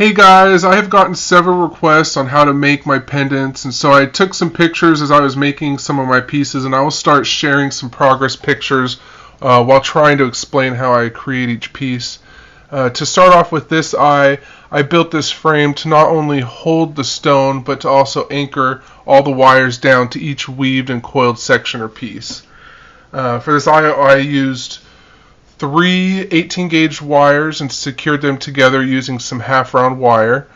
Hey guys, I have gotten several requests on how to make my pendants, and so I took some pictures as I was making some of my pieces, and I will start sharing some progress pictures while trying to explain how I create each piece. To start off with this eye, I built this frame to not only hold the stone, but to also anchor all the wires down to each weaved and coiled section or piece. For this eye, I used three 18 gauge wires and secured them together using some half round wire,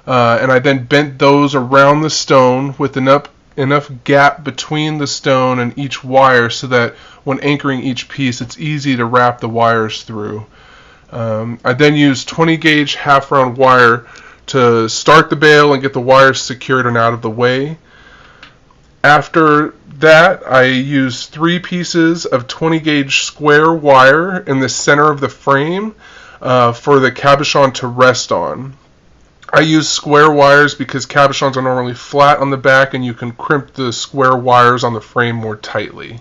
and I then bent those around the stone with enough gap between the stone and each wire so that when anchoring each piece it's easy to wrap the wires through. I then used 20 gauge half round wire to start the bale and get the wires secured and out of the way. After that, I used three pieces of 20 gauge square wire in the center of the frame for the cabochon to rest on. I use square wires because cabochons are normally flat on the back and you can crimp the square wires on the frame more tightly.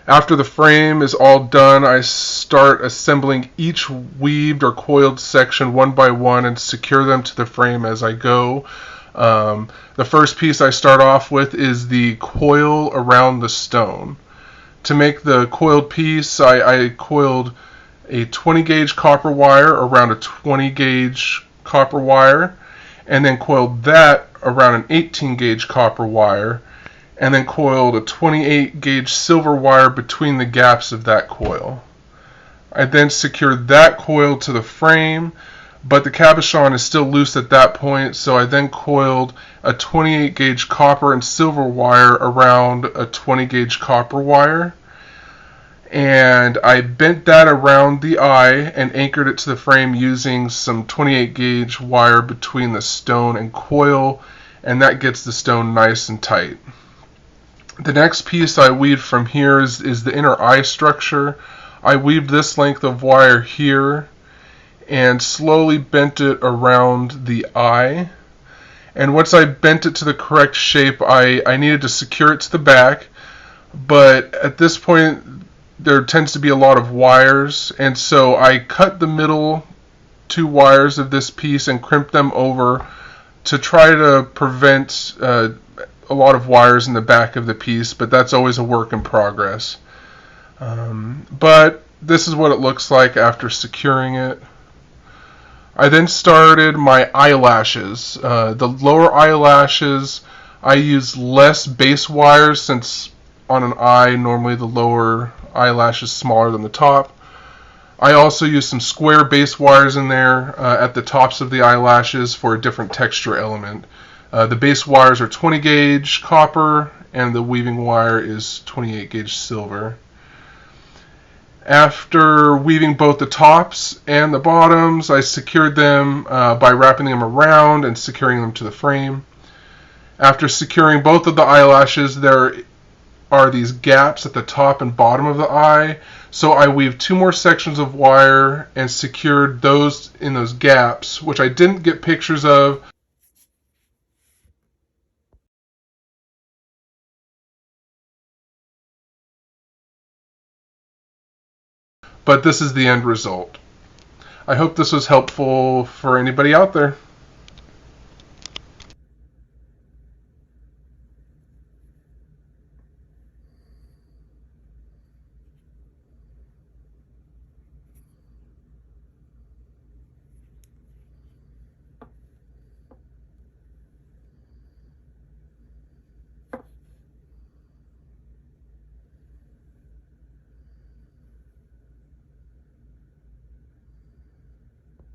After the frame is all done, I start assembling each weaved or coiled section one by one and secure them to the frame as I go. The first piece I start off with is the coil around the stone. To make the coiled piece, I coiled a 20 gauge copper wire around a 20 gauge copper wire, and then coiled that around an 18 gauge copper wire, and then coiled a 28 gauge silver wire between the gaps of that coil. I then secured that coil to the frame, but the cabochon is still loose at that point, so I then coiled a 28 gauge copper and silver wire around a 20 gauge copper wire, and I bent that around the eye and anchored it to the frame using some 28 gauge wire between the stone and coil, and that gets the stone nice and tight. The next piece I weaved from here is the inner eye structure. I weaved this length of wire here and slowly bent it around the eye. And once I bent it to the correct shape, I needed to secure it to the back, but at this point there tends to be a lot of wires, and so I cut the middle two wires of this piece and crimped them over to try to prevent a lot of wires in the back of the piece, but that's always a work in progress. But this is what it looks like after securing it. I then started my eyelashes. The lower eyelashes, I used less base wires since on an eye, normally the lower eyelash is smaller than the top. I also used some square base wires in there at the tops of the eyelashes for a different texture element. The base wires are 20 gauge copper and the weaving wire is 28 gauge silver. After weaving both the tops and the bottoms, I secured them by wrapping them around and securing them to the frame. After securing both of the eyelashes, there are these gaps at the top and bottom of the eye, so I weaved two more sections of wire and secured those in those gaps, which I didn't get pictures of. But this is the end result. I hope this was helpful for anybody out there.